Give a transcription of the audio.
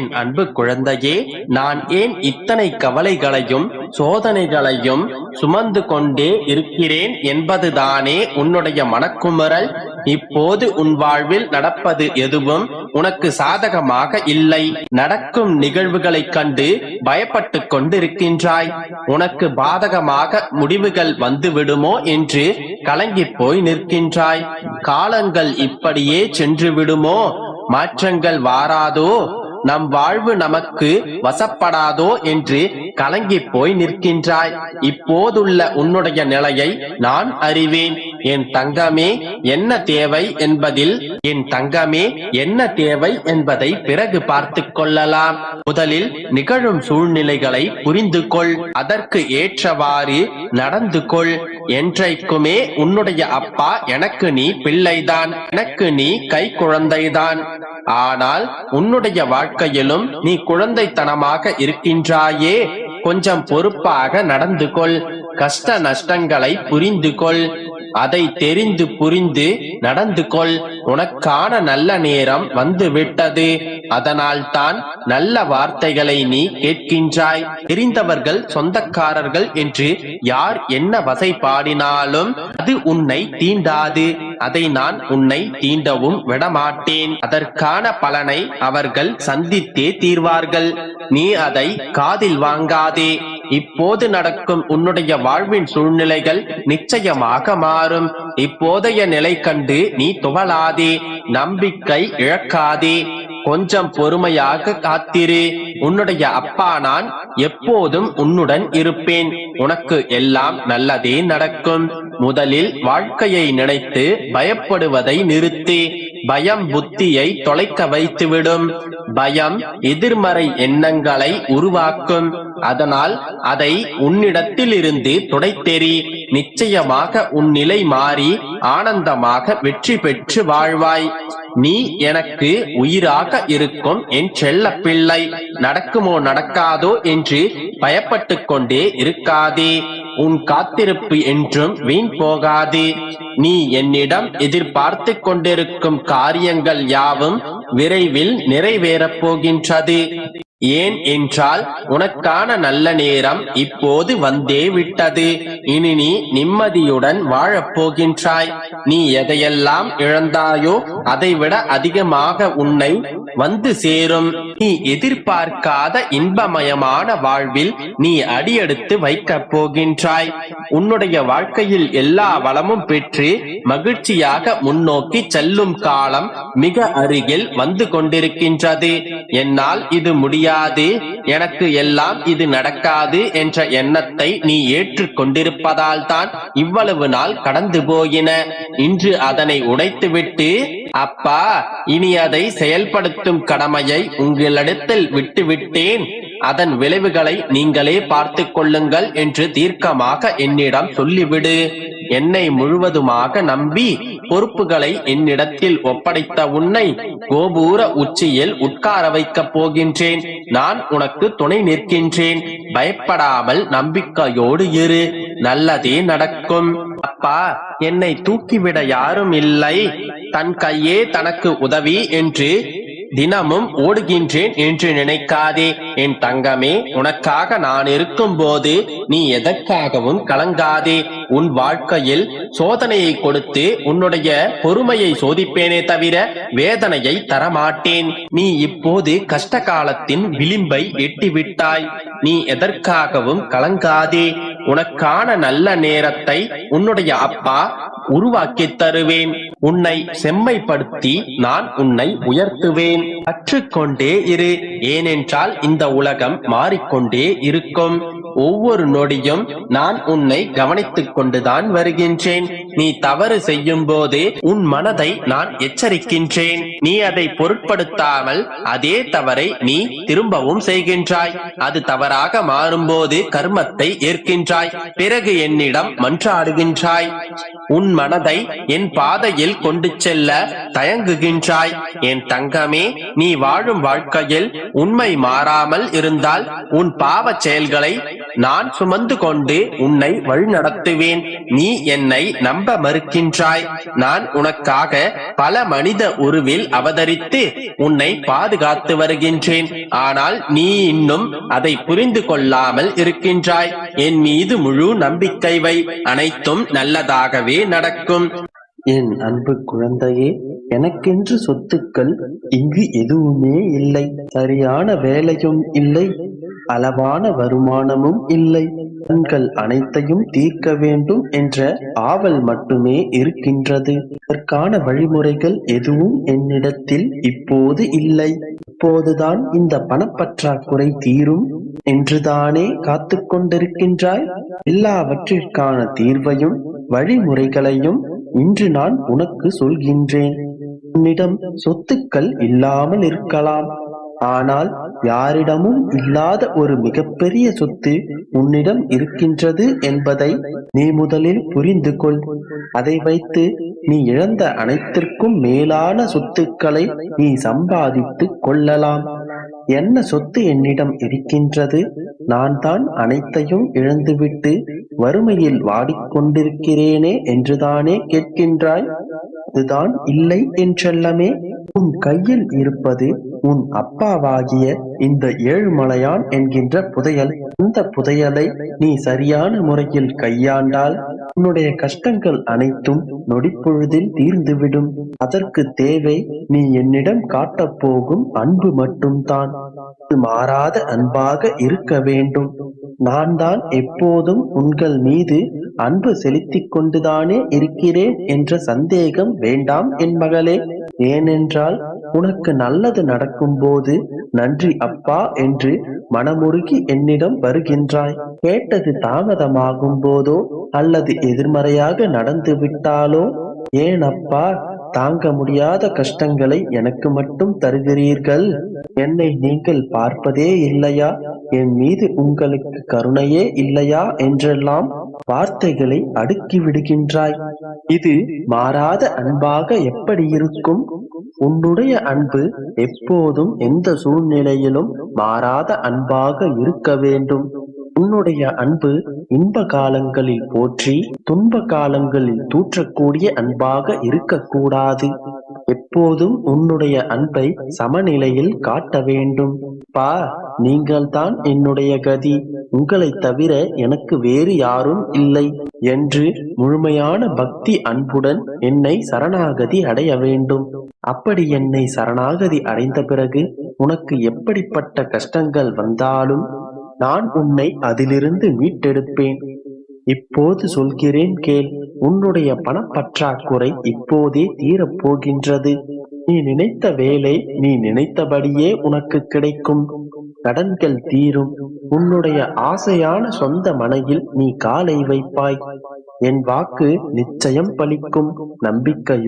என் அன்பு குழந்தையே, நான் ஏன் இத்தனை கவலைகளையும் சோதனைகளையும் சுமந்து கொண்டே இருக்கிறேன் என்பதுதானே உன்னுடைய மனக்குமுறல். இப்போது உன் வாழ்வில் நடப்பது எதுவும் உனக்கு சாதகமாக இல்லை. நடக்கும் நிகழ்வுகளைக் கண்டு பயப்பட்டு கொண்டிருக்கின்றாய். உனக்கு பாதகமாக முடிவுகள் வந்து விடுமோ என்று கலங்கி போய் நிற்கின்றாய். காலங்கள் இப்படியே சென்று விடுமோ, மாற்றங்கள் வாராதோ, நம் வாழ்வு நமக்கு வசப்படாதோ என்று கலங்கி போய் நிற்கின்றாய். இப்போதுள்ள உன்னுடைய நிலையை நான் அறிவேன். என் தங்கமே, என்ன தேவை என்பதை பிறகு பார்த்து கொள்ளலாம். முதலில் நிகழும் சூழ்நிலைகளை புரிந்து கொள். அதற்கு ஏற்றவாறு நடந்து கொள். என்றைக்குமே உன்னுடைய அப்பா எனக்கு நீ பிள்ளைதான், எனக்கு நீ கை குழந்தைதான். ஆனால் உன்னுடைய வாழ்க்கையிலும் நீ குழந்தைத்தனமாக இருக்கின்றாயே. கொஞ்சம் பொறுப்பாக நடந்து கொள். கஷ்ட நஷ்டங்களை புரிந்து கொள். அதை தெரிந்து புரிந்து நடந்து கொள். உனக்கான நல்ல நேரம் வந்து விட்டது. அதனால் தான் நல்ல வார்த்தைகளை நீ கேட்கின்றாய். தெரிந்தவர்கள் சொந்தக்காரர்கள் என்று யார் என்ன வசை பாடினாலும் அது உன்னை தீண்டாது. அதை நான் உன்னை தீண்டவும் விடமாட்டேன். அதற்கான பலனை அவர்கள் சந்தித்தே தீர்வார்கள். நீ அதை காதில் வாங்காதே. இப்போது நடக்கும் உன்னுடைய வாழ்வின் சூழ்நிலைகள் நிச்சயமாக மாறும். இப்போதைய நிலை கண்டு நீ துவளாதே, நம்பிக்கை இழக்காதே. கொஞ்சம் பொறுமையாக காத்திரு. உன்னுடைய அப்பா நான் எப்போதும் உன்னுடன் இருப்பேன். உனக்கு எல்லாம் நல்லதே நடக்கும். முதலில் வாழ்க்கையை நினைத்து பயப்படுவதை நிறுத்து. பயம் புத்தியை தொலைக்க வைத்துவிடும். பயம் எதிர்மறை எண்ணங்களை உருவாக்கும். அதனால் அதை உன்னிடத்தில் இருந்து துடைத்தெறி. நிச்சயமாக உன் நிலை மாறி ஆனந்தமாக வெற்றி பெற்று வாழ்வாய். நீ எனக்கு உயிராக இருக்கும் என் செல்ல பிள்ளை. நடக்குமோ நடக்காதோ என்று பயப்பட்டு கொண்டே இருக்காதே. உன் காத்திருப்பு என்றும் வீண் போகாது. நீ என்னிடம் எதிர்பார்த்து கொண்டிருக்கும் காரியங்கள் யாவும் விரைவில் நிறைவேறப் போகின்றது. ஏன் என்றால் உனக்கான நல்ல நேரம் இப்போது வந்தே விட்டது. இனி நீ நிம்மதியுடன் வாழப் போகின்றாய். நீ எதையெல்லாம் இழந்தாயோ அதைவிட அதிகமாக உன்னை வந்து சேரும். நீ எதிர்பார்க்காத இன்பமயமான வாழ்வில் நீ அடியெடுத்து வைக்கப் போகின்றாய். உன்னுடைய வாழ்க்கையில் எல்லா வளமும் பெற்று மகிழ்ச்சியாக முன்னோக்கி செல்லும் காலம் மிக அருகில் வந்து கொண்டிருக்கின்றது. என்னால் இது முடியாது, எனக்கு எல்லாம் இது நடக்காது என்ற எண்ணத்தை நீ ஏற்றுக் கொண்டிருப்பதால் தான் இவ்வளவு நாள் கடந்து போயின. இன்று அதனை உடைத்துவிட்டு, அப்பா இனி அதை செயல்படுத்தும் கடமையை உங்களிடத்தில் விட்டுவிட்டேன், அதன் விளைவுகளை நீங்களே பார்த்து கொள்ளுங்கள் என்று தீர்க்கமாக என்னிடம் சொல்லிவிடு. என்னை முழுவதுமாக நம்பி பொறுப்புகளை என்னிடத்தில் ஒப்படைத்த உன்னை கோபுர உச்சியில் உட்கார வைக்கப் போகின்றேன். நான் உனக்கு துணை நிற்கின்றேன். பயப்படாமல் நம்பிக்கையோடு இரு. நல்லதே நடக்கும். அப்பா, என்னை தூக்கிவிட யாரும் இல்லை, தன் கையே தனக்கு உதவி என்று தினமும் ஓடுகின்றேன் என்று நினைக்காதே. என் தங்கமே, உனக்காக நான் இருக்கும் போது நீ எதற்காகவும் கலங்காதே. உன் வாழ்க்கையில் சோதனையை கொடுத்து உன்னுடைய பொறுமையை சோதிப்பேனே தவிர வேதனையை தரமாட்டேன். நீ இப்போது கஷ்ட காலத்தின் விளிம்பை எட்டிவிட்டாய். நீ எதற்காகவும் கலங்காதே. உனக்கான நல்ல நேரத்தை உன்னுடைய அப்பா உருவாக்கி தருவேன். உன்னை செம்மைப்படுத்தி நான் உன்னை உயர்த்துவேன். கற்றுக்கொண்டே இரு. ஏனென்றால் இந்த உலகம் மாறிக்கொண்டே இருக்கும். ஒவ்வொரு நொடியும் நான் உன்னை கவனித்துக் கொண்டுதான் வருகின்றேன். நீ தவறு செய்யும் போது உன் மனதை நான் எச்சரிக்கின்றேன். நீ அதை பொருட்படுத்தாமல் அதே தவறை நீ திரும்பவும் செய்கின்றாய். அது தவறாக மாறும்போது கர்மத்தை ஏற்கின்றாய். பிறகு என்னிடம் மன்றாடுகின்றாய். உன் மனதை என் பாதையில் கொண்டு செல்ல தயங்குகின்றாய். என் தங்கமே, நீ வாழும் வாழ்க்கையில் உண்மை மாறாமல் இருந்தால் உன் பாவ செயல்களை நான் சுமந்து கொண்டு உன்னை வழிநடத்துவேன். நீ என்னை நம்ப மறுக்கின்றாய். நான் உனக்காக பல மனித உருவில் அவதரித்து உன்னை பாதுகாத்து வருகின்றேன். ஆனால் நீ இன்னும் அதை புரிந்து கொள்ளாமல் இருக்கின்றாய். என் மீது முழு நம்பிக்கை வை, அனைத்தும் நல்லதாகவே நடக்கும். என் அன்பு குழந்தையே, எனக்கென்று சொத்துக்கள் இங்கு எதுவுமே இல்லை. சரியான வேலையும் இல்லை, அளவான வருமானமும் இல்லை. கடன்கள் அனைத்தையும் தீர்க்க வேண்டும் என்ற ஆவல் மட்டுமே இருக்கின்றது. அதற்கான வழிமுறைகள் எதுவும் என்னிடத்தில் இப்போது இல்லை. இப்போதுதான் இந்த பணப்பற்றாக்குறை தீரும் என்றுதானே காத்து கொண்டிருக்கின்றாய்? எல்லாவற்றிற்கான தீர்வையும் வழிமுறைகளையும் இன்று நான் உனக்கு சொல்கின்றேன். உன்னிடம் சொத்துக்கள் இல்லாமல் இருக்கலாம், ஆனால் யாரிடமும் இல்லாத ஒரு மிகப்பெரிய சொத்து உன்னிடம் இருக்கின்றது என்பதை நீ முதலில் புரிந்து கொள். அதை வைத்து நீ இழந்த அனைத்திற்கும் மேலான சொத்துக்களை நீ சம்பாதித்து கொள்ளலாம். என்ன சொத்து என்னிடம் இருக்கின்றது? நான் தான் அனைத்தையும் இழந்துவிட்டு வறுமையில் வாடிக்கொண்டிருக்கிறேனே என்றுதானே கேட்கின்றாய்? அதுதான் இல்லை என்றெல்லாமே. உன் கையில் இருப்பது உன் அப்பாவாகிய இந்த ஏழுமலையான் என்கின்ற புதையல். அந்த புதையலை நீ சரியான முறையில் கையாண்டால் உன்னுடைய கஷ்டங்கள் அனைத்தும் நொடிப்பொழுதில் தீர்ந்துவிடும். அதற்கு தேவை நீ என்னிடம் காட்டப் போகும் அன்பு மட்டும்தான். மாறாத அன்பாக இருக்க வேண்டும். நான் தான் எப்போதும் உங்கள் மீது அன்பு செலுத்திக் கொண்டுதானே இருக்கிறேன் என்ற சந்தேகம் வேண்டாம் என் மகளே. ஏனென்றால் உனக்கு நல்லது நடக்கும் போது நன்றி அப்பா என்று மனமுருகி என்னிடம் வருகின்றாய். கேட்டது தாமதமாகும் போதோ அல்லது எதிர்மறையாக நடந்து விட்டாலோ, ஏன் அப்பா தாங்க முடியாத கஷ்டங்களை எனக்கு மட்டும் தருகிறீர்கள்? என்னை நீங்கள் பார்ப்பதே இல்லையா? என் மீது உங்களுக்கு கருணையே இல்லையா என்றெல்லாம் வார்த்தைகளை அடுக்கி விடுகின்றாய். இது மாறாத அன்பாக எப்படி இருக்கும்? உன்னுடைய அன்பு எப்போதும் எந்த சூழ்நிலையிலும் மாறாத அன்பாக இருக்க வேண்டும். உன்னுடைய அன்பு இன்ப காலங்களில் போற்றி துன்ப காலங்களில் தூற்றக்கூடிய அன்பாக இருக்கக்கூடாது. எப்போதும் உன்னுடைய அன்பை சமநிலையில் காட்ட வேண்டும். பா, நீங்கள் தான் என்னுடைய கதி, உங்களை தவிர எனக்கு வேறு யாரும் இல்லை என்று முழுமையான பக்தி அன்புடன் என்னை சரணாகதி அடைய வேண்டும். அப்படி என்னை சரணாகதி அடைந்த பிறகு உனக்கு எப்படிப்பட்ட கஷ்டங்கள் வந்தாலும் நான் உன்னை அதிலிருந்து மீட்டெடுப்பேன். இப்போது சொல்கிறேன் கேள். உன்னுடைய பணப்பற்றாக்குறை இப்போதே தீரப்போகின்றது. நீ நினைத்த வேலை நீ நினைத்தபடியே உனக்கு கிடைக்கும். கடன்கள் தீரும். உன்னுடைய ஆசையான சொந்த மனையில் நீ காலை வைப்பாய். என் வாக்கு நிச்சயம் பலிக்கும். நம்பிக்கையும்